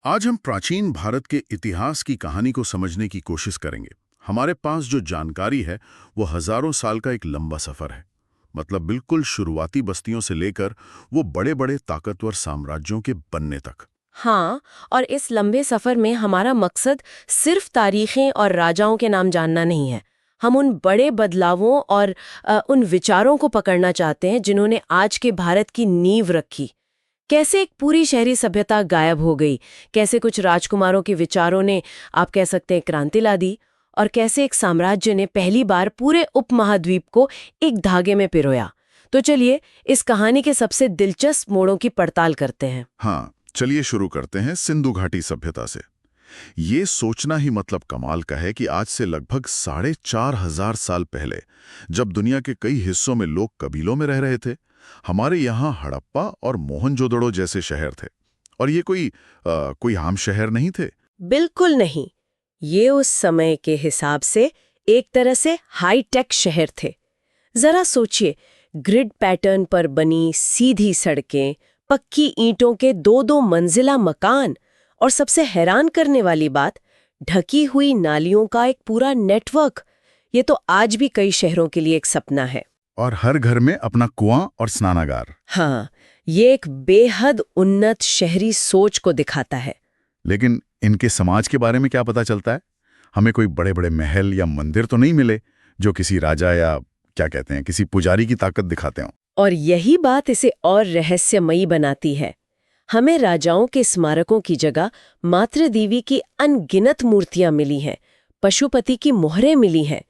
आज हम प्राचीन भारत के इतिहास की कहानी को समझने की कोशिश करेंगे। हमारे पास जो जानकारी है वो हजारों साल का एक लंबा सफर है। मतलब बिल्कुल शुरुआती बस्तियों से लेकर वो बड़े बड़े ताकतवर साम्राज्यों के बनने तक। हाँ, और इस लंबे सफर में हमारा मकसद सिर्फ तारीखें और राजाओं के नाम जानना नहीं है। हम उन बड़े बदलावों और उन विचारों को पकड़ना चाहते हैं जिन्होंने आज के भारत की नींव रखी। कैसे एक पूरी शहरी सभ्यता गायब हो गई, कैसे कुछ राजकुमारों के विचारों ने, आप कह सकते हैं, क्रांति ला दी, और कैसे एक साम्राज्य ने पहली बार पूरे उपमहाद्वीप को एक धागे में पिरोया। तो चलिए इस कहानी के सबसे दिलचस्प मोड़ों की पड़ताल करते हैं। हाँ, चलिए शुरू करते हैं सिंधु घाटी सभ्यता से। ये सोचना ही मतलब कमाल का है कि आज से लगभग 4,500 साल पहले, जब दुनिया के कई हिस्सों में लोग कबीलों में रह रहे थे, हमारे यहाँ हड़प्पा और मोहनजोदड़ो जैसे शहर थे। और ये कोई आम शहर नहीं थे। बिल्कुल नहीं। ये उस समय के हिसाब से एक तरह से हाई टेक शहर थे। जरा सोचिए, ग्रिड पैटर्न पर बनी सीधी सड़कें, पक्की ईंटों के दो दो मंजिला मकान, और सबसे हैरान करने वाली बात, ढकी हुई नालियों का एक पूरा नेटवर्क। ये तो आज भी कई शहरों के लिए एक सपना है। और हर घर में अपना कुआं और स्नानागार। हाँ, ये एक बेहद उन्नत शहरी सोच को दिखाता है। लेकिन इनके समाज के बारे में क्या पता चलता है? हमें कोई बड़े बड़े महल या मंदिर तो नहीं मिले जो किसी राजा या क्या कहते हैं, किसी पुजारी की ताकत दिखाते हों। और यही बात इसे और रहस्यमयी बनाती है। हमें राजाओं के स्मारकों की जगह मातृ देवी की अनगिनत मूर्तियां मिली हैं, पशुपति की मोहरें मिली हैं।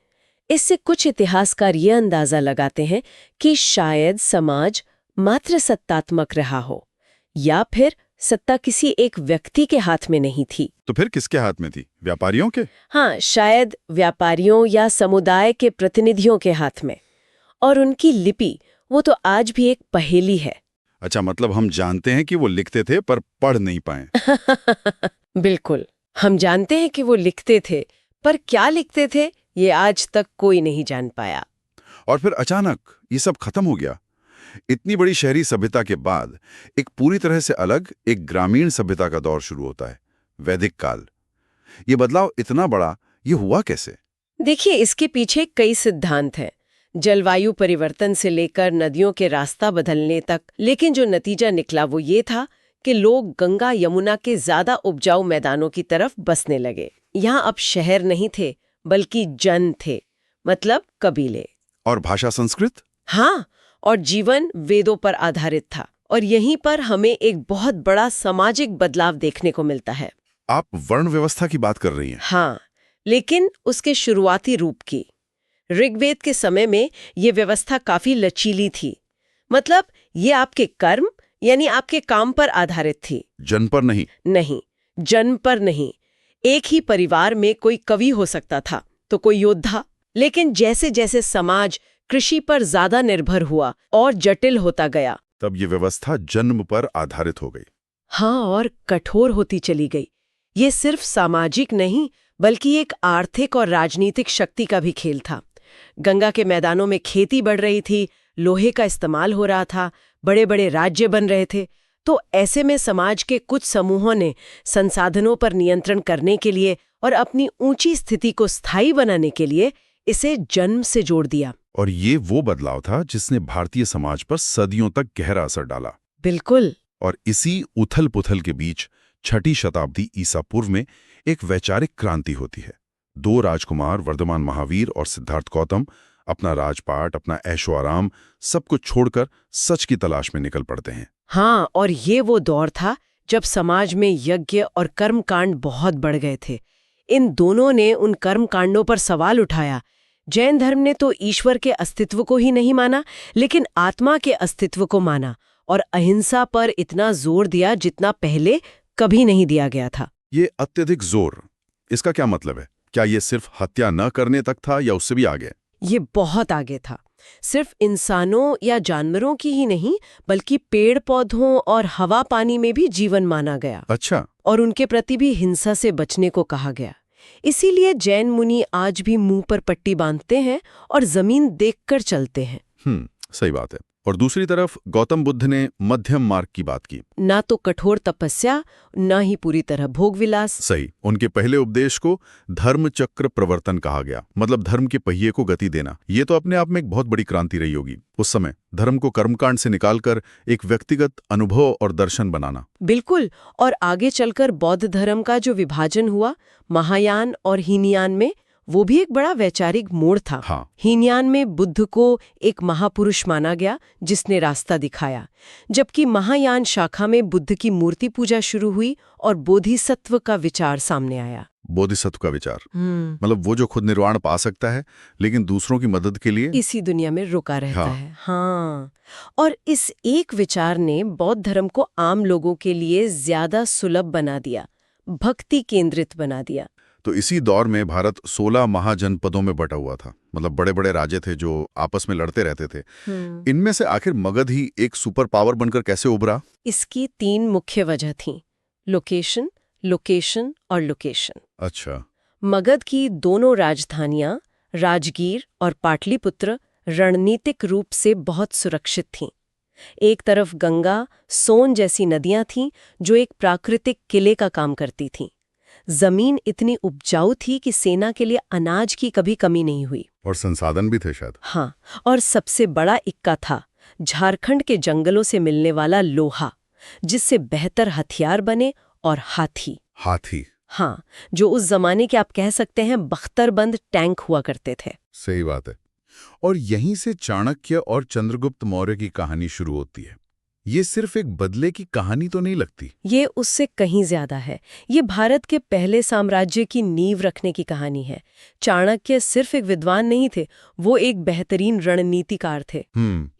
इससे कुछ इतिहासकार ये अंदाजा लगाते हैं कि शायद समाज मात्र सत्तात्मक रहा हो, या फिर सत्ता किसी एक व्यक्ति के हाथ में नहीं थी। तो फिर किसके हाथ में थी? व्यापारियों के? हाँ, शायद व्यापारियों या समुदाय के प्रतिनिधियों के हाथ में। और उनकी लिपि, वो तो आज भी एक पहेली है। अच्छा, मतलब हम जानते हैं कि वो लिखते थे पर पढ़ नहीं पाए। बिल्कुल, हम जानते हैं कि वो लिखते थे, पर क्या लिखते थे ये आज तक कोई नहीं जान पाया। और फिर अचानक ये सब खत्म हो गया। इतनी बड़ी शहरी सभ्यता के बाद एक पूरी तरह से अलग एक ग्रामीण सभ्यता का दौर शुरू होता है, वैदिक काल। ये बदलाव इतना बड़ा, ये हुआ कैसे? देखिए, इसके पीछे कई सिद्धांत हैं, जलवायु परिवर्तन से लेकर नदियों के रास्ता बदलने तक। लेकिन जो नतीजा निकला वो ये था कि लोग गंगा यमुना के ज्यादा उपजाऊ मैदानों की तरफ बसने लगे। यहाँ अब शहर नहीं थे, बल्कि जन थे, मतलब कबीले। और भाषा संस्कृत? हाँ, और जीवन वेदों पर आधारित था। और यहीं पर हमें एक बहुत बड़ा सामाजिक बदलाव देखने को मिलता है। आप वर्ण व्यवस्था की बात कर रही हैं? हाँ, लेकिन उसके शुरुआती रूप की। ऋग्वेद के समय में ये व्यवस्था काफी लचीली थी। मतलब ये आपके कर्म यानी आपके काम पर आधारित थी, जन पर नहीं। नहीं, जन्म पर नहीं। एक ही परिवार में कोई कवि हो सकता था तो कोई योद्धा। लेकिन जैसे जैसे समाज कृषि पर ज्यादा निर्भर हुआ और जटिल होता गया, तब ये व्यवस्था जन्म पर आधारित हो गई। हाँ, और कठोर होती चली गई। ये सिर्फ सामाजिक नहीं, बल्कि एक आर्थिक और राजनीतिक शक्ति का भी खेल था। गंगा के मैदानों में खेती बढ़ रही थी, लोहे का इस्तेमाल हो रहा था, बड़े बड़े राज्य बन रहे थे। तो ऐसे में समाज के कुछ समूहों ने संसाधनों पर नियंत्रण करने के लिए और अपनी ऊंची स्थिति को स्थायी बनाने के लिए इसे जन्म से जोड़ दिया। और ये वो बदलाव था जिसने भारतीय समाज पर सदियों तक गहरा असर डाला। बिल्कुल। और इसी उथल पुथल के बीच 6ठी शताब्दी ईसा पूर्व में एक वैचारिक क्रांति होती है। 2 राजकुमार, वर्धमान महावीर और सिद्धार्थ गौतम, अपना राजपाट, अपना ऐशो आराम, सब कुछ छोड़कर सच की तलाश में निकल पड़ते हैं। हाँ, और ये वो दौर था जब समाज में यज्ञ और कर्मकांड बहुत बढ़ गए थे। इन दोनों ने उन कर्मकांडों पर सवाल उठाया। जैन धर्म ने तो ईश्वर के अस्तित्व को ही नहीं माना, लेकिन आत्मा के अस्तित्व को माना, और अहिंसा पर इतना जोर दिया जितना पहले कभी नहीं दिया गया था। ये अत्यधिक जोर, इसका क्या मतलब है? क्या ये सिर्फ हत्या न करने तक था या उससे भी आगे? ये बहुत आगे था। सिर्फ इंसानों या जानवरों की ही नहीं, बल्कि पेड़ पौधों और हवा पानी में भी जीवन माना गया। अच्छा। और उनके प्रति भी हिंसा से बचने को कहा गया। इसीलिए जैन मुनि आज भी मुंह पर पट्टी बांधते हैं और जमीन देखकर चलते हैं। सही बात है। और दूसरी तरफ गौतम बुद्ध ने मध्यम मार्ग की बात की। ना तो कठोर तपस्या, ना ही पूरी तरह भोगविलास। सही। उनके पहले उपदेश को धर्म चक्र प्रवर्तन कहा गया, मतलब धर्म के पहिए को गति देना। ये तो अपने आप में एक बहुत बड़ी क्रांति रही होगी उस समय, धर्म को कर्मकांड से निकालकर एक व्यक्तिगत अनुभव और दर्शन बनाना। बिल्कुल। और आगे चलकर बौद्ध धर्म का जो विभाजन हुआ महायान और हीनयान में, वो भी एक बड़ा वैचारिक मोड़ था। हाँ। हीनयान में बुद्ध को एक महापुरुष माना गया जिसने रास्ता दिखाया, जबकि महायान शाखा में बुद्ध की मूर्ति पूजा शुरू हुई और बोधिसत्व का विचार सामने आया। बोधिसत्व का विचार मतलब वो जो खुद निर्वाण पा सकता है लेकिन दूसरों की मदद के लिए इसी दुनिया में रुका रहता हाँ। है। हाँ। और इस एक विचार ने बौद्ध धर्म को आम लोगों के लिए ज्यादा सुलभ बना दिया, भक्ति केंद्रित बना दिया। तो इसी दौर में भारत 16 महाजनपदों में बटा हुआ था, मतलब बड़े बड़े राज्य थे जो आपस में लड़ते रहते थे। इनमें से आखिर मगध ही एक सुपर पावर बनकर कैसे उभरा? इसकी 3 मुख्य वजह थीं, लोकेशन, लोकेशन और लोकेशन। अच्छा। मगध की दोनों राजधानियां राजगीर और पाटलिपुत्र रणनीतिक रूप से बहुत सुरक्षित थीं। एक तरफ गंगा, सोन जैसी नदियां थीं जो एक प्राकृतिक किले का काम करती थीं। जमीन इतनी उपजाऊ थी कि सेना के लिए अनाज की कभी कमी नहीं हुई। और संसाधन भी थे शायद। हाँ, और सबसे बड़ा इक्का था झारखंड के जंगलों से मिलने वाला लोहा, जिससे बेहतर हथियार बने, और हाथी। हाथी? हाँ, जो उस जमाने के आप कह सकते हैं बख्तरबंद टैंक हुआ करते थे। सही बात है। और यहीं से चाणक्य और चंद्रगुप्त मौर्य की कहानी शुरू होती है। ये सिर्फ एक बदले की कहानी तो नहीं लगती। ये उससे कहीं ज्यादा है। ये भारत के पहले साम्राज्य की नींव रखने की कहानी है। चाणक्य सिर्फ एक विद्वान नहीं थे, वो एक बेहतरीन रणनीतिकार थे।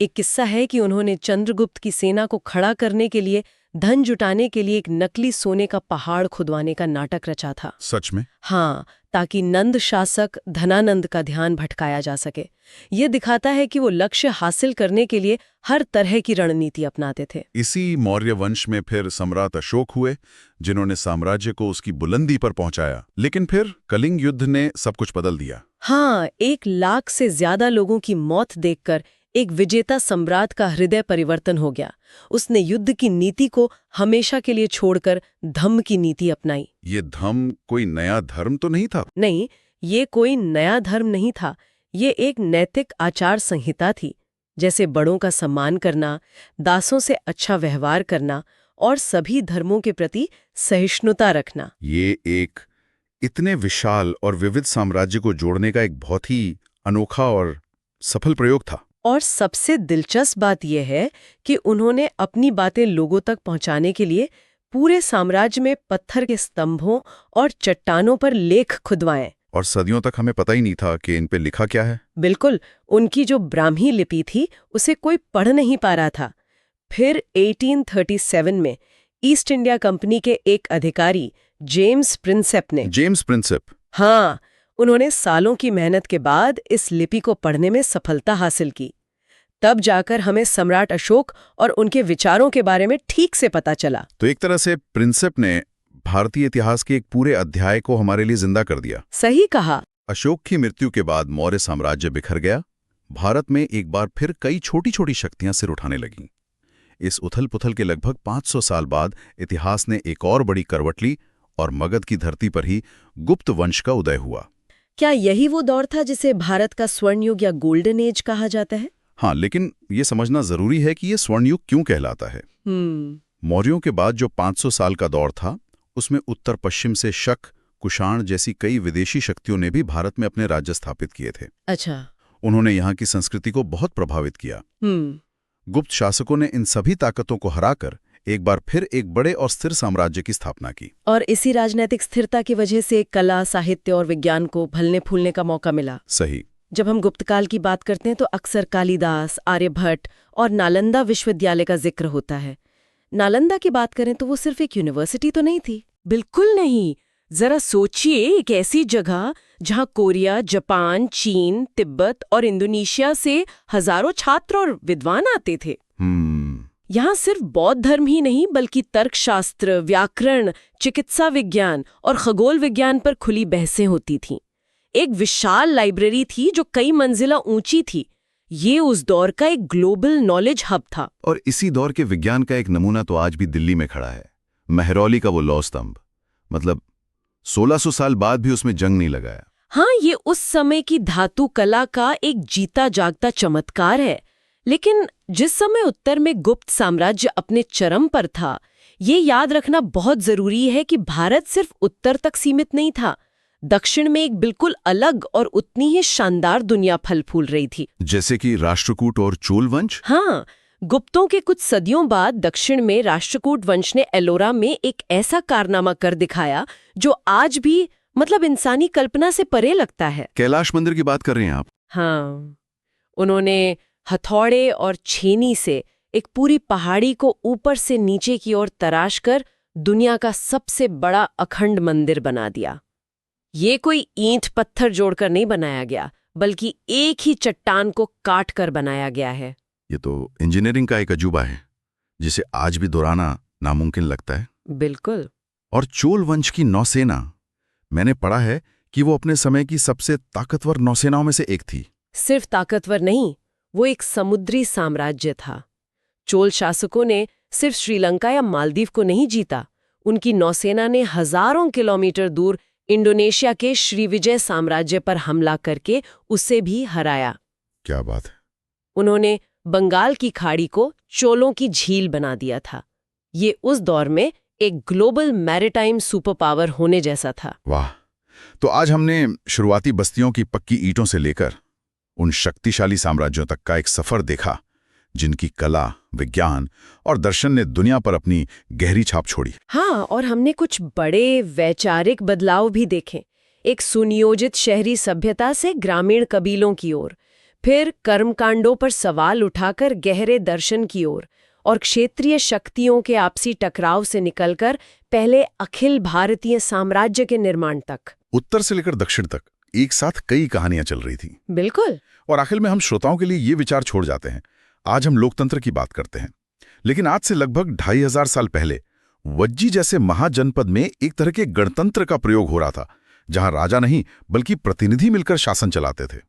एक किस्सा है कि उन्होंने चंद्रगुप्त की सेना को खड़ा करने के लिए, धन जुटाने के लिए एक नकली सोने का पहाड़ खुदवाने का नाटक रचा था। सच में? हाँ, ताकि नंद शासक धनानंद का ध्यान भटकाया जा सके। ये दिखाता है कि वो लक्ष्य हासिल करने के लिए हर तरह की रणनीति अपनाते थे। इसी मौर्य वंश में फिर सम्राट अशोक हुए, जिन्होंने साम्राज्य को उसकी बुलंदी पर पहुंचाया। लेकिन फिर कलिंग युद्ध ने सब कुछ बदल दिया। हाँ, 1 लाख से ज्यादा लोगों की मौत देखकर एक विजेता सम्राट का हृदय परिवर्तन हो गया। उसने युद्ध की नीति को हमेशा के लिए छोड़कर धम्म की नीति अपनाई। ये धम्म कोई नया धर्म तो नहीं था? नहीं, ये कोई नया धर्म नहीं था। ये एक नैतिक आचार संहिता थी, जैसे बड़ों का सम्मान करना, दासों से अच्छा व्यवहार करना और सभी धर्मों के प्रति सहिष्णुता रखना। ये एक इतने विशाल और विविध साम्राज्य को जोड़ने का एक बहुत ही अनोखा और सफल प्रयोग था। और सबसे दिलचस्प बात यह है कि उन्होंने अपनी बातें लोगों तक पहुंचाने के लिए पूरे साम्राज्य में पत्थर के स्तंभों और चट्टानों पर लेख खुदवाए। और सदियों तक हमें पता ही नहीं था कि इन पे लिखा क्या है। बिल्कुल, उनकी जो ब्राह्मी लिपि थी उसे कोई पढ़ नहीं पा रहा था। फिर 1837 में ईस्ट इंडिया कंपनी के एक अधिकारी जेम्स प्रिंसेप, हाँ, उन्होंने सालों की मेहनत के बाद इस लिपि को पढ़ने में सफलता हासिल की। तब जाकर हमें सम्राट अशोक और उनके विचारों के बारे में ठीक से पता चला। तो एक तरह से प्रिंसेप ने भारतीय इतिहास के एक पूरे अध्याय को हमारे लिए जिंदा कर दिया। सही कहा। अशोक की मृत्यु के बाद मौर्य साम्राज्य बिखर गया। भारत में एक बार फिर कई छोटी छोटी शक्तियां सिर उठाने लगीं। इस उथल-पुथल के लगभग 500 साल बाद इतिहास ने एक और बड़ी करवट ली और मगध की धरती पर ही गुप्त वंश का उदय हुआ। क्या यही वो दौर था जिसे भारत का स्वर्ण युग या गोल्डन एज कहा जाता है? हाँ, लेकिन ये समझना जरूरी है कि ये स्वर्ण युग क्यों कहलाता है। मौर्यों के बाद जो 500 साल का दौर था, उसमें उत्तर पश्चिम से शक, कुषाण जैसी कई विदेशी शक्तियों ने भी भारत में अपने राज्य स्थापित किए थे। अच्छा। उन्होंने यहाँ की संस्कृति को बहुत प्रभावित किया। गुप्त शासकों ने इन सभी ताकतों को हराकर एक बार फिर एक बड़े और स्थिर साम्राज्य की स्थापना की। और इसी राजनीतिक स्थिरता की वजह से कला, साहित्य और विज्ञान को फलने फूलने का मौका मिला। सही। जब हम गुप्तकाल की बात करते हैं तो अक्सर कालिदास, आर्यभट्ट और नालंदा विश्वविद्यालय का जिक्र होता है। नालंदा की बात करें तो वो सिर्फ एक यूनिवर्सिटी तो नहीं थी। बिल्कुल नहीं। जरा सोचिए, एक ऐसी जगह जहां कोरिया, जापान, चीन, तिब्बत और इंडोनेशिया से हजारों छात्र और विद्वान आते थे। यहाँ सिर्फ बौद्ध धर्म ही नहीं बल्कि तर्कशास्त्र, व्याकरण, चिकित्सा विज्ञान और खगोल विज्ञान पर खुली बहसें होती थीं। एक विशाल लाइब्रेरी थी जो कई मंजिला ऊंची थी। ये उस दौर का एक ग्लोबल नॉलेज हब था। और इसी दौर के विज्ञान का एक नमूना तो आज भी दिल्ली में खड़ा है, महरौली का वो लौह स्तंभ। मतलब 1600 साल बाद भी उसमें जंग नहीं लगाया। हाँ, ये उस समय की धातु कला का एक जीता जागता चमत्कार है। लेकिन जिस समय उत्तर में गुप्त साम्राज्य अपने चरम पर था, ये याद रखना बहुत जरूरी है कि भारत सिर्फ उत्तर तक सीमित नहीं था। दक्षिण में एक बिल्कुल अलग और उतनी ही शानदार दुनिया फल फूल रही थी। जैसे कि राष्ट्रकूट और चोल वंश। हाँ, गुप्तों के कुछ सदियों बाद दक्षिण में राष्ट्रकूट वंश ने एलोरा में एक ऐसा कारनामा कर दिखाया जो आज भी इंसानी कल्पना से परे लगता है। कैलाश मंदिर की बात कर रहे हैं आप? हाँ, उन्होंने हथौड़े और छेनी से एक पूरी पहाड़ी को ऊपर से नीचे की ओर तराश कर दुनिया का सबसे बड़ा अखंड मंदिर बना दिया। ये कोई ईंट पत्थर जोड़कर नहीं बनाया गया, बल्कि एक ही चट्टान को काट कर बनाया गया है। ये तो इंजीनियरिंग का एक अजूबा है जिसे आज भी दोहराना नामुमकिन लगता है। बिल्कुल। और चोल वंश की नौसेना, मैंने पढ़ा है कि वो अपने समय की सबसे ताकतवर नौसेनाओं में से एक थी। सिर्फ ताकतवर नहीं, वो एक समुद्री साम्राज्य था। चोल शासकों ने सिर्फ श्रीलंका या मालदीव को नहीं जीता, उनकी नौसेना ने हजारों किलोमीटर दूर इंडोनेशिया के श्रीविजय साम्राज्य पर हमला करके उसे भी हराया। क्या बात है। उन्होंने बंगाल की खाड़ी को चोलों की झील बना दिया था। ये उस दौर में एक ग्लोबल मैरिटाइम सुपर पावर होने जैसा था। वाह। तो आज हमने शुरुआती बस्तियों की पक्की ईंटों से लेकर उन शक्तिशाली साम्राज्यों तक का एक सफर देखा जिनकी कला, विज्ञान और दर्शन ने दुनिया पर अपनी गहरी छाप छोड़ी। हाँ, और हमने कुछ बड़े वैचारिक बदलाव भी देखे। एक सुनियोजित शहरी सभ्यता से ग्रामीण कबीलों की ओर, फिर कर्मकांडों पर सवाल उठाकर गहरे दर्शन की ओर, और क्षेत्रीय शक्तियों के आपसी टकराव से निकलकर पहले अखिल भारतीय साम्राज्य के निर्माण तक। उत्तर से लेकर दक्षिण तक एक साथ कई कहानियां चल रही थी। बिल्कुल। और आखिर में हम श्रोताओं के लिए ये विचार छोड़ जाते हैं। आज हम लोकतंत्र की बात करते हैं, लेकिन आज से लगभग 2500 साल पहले वज्जी जैसे महाजनपद में एक तरह के गणतंत्र का प्रयोग हो रहा था, जहां राजा नहीं बल्कि प्रतिनिधि मिलकर शासन चलाते थे।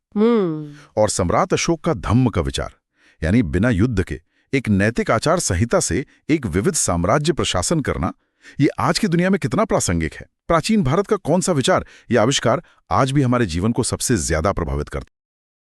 और सम्राट अशोक का धम्म का विचार, यानी बिना युद्ध के एक नैतिक आचार संहिता से एक विविध साम्राज्य प्रशासन करना, ये आज की दुनिया में कितना प्रासंगिक है। प्राचीन भारत का कौन सा विचार या आविष्कार आज भी हमारे जीवन को सबसे ज्यादा प्रभावित करता है?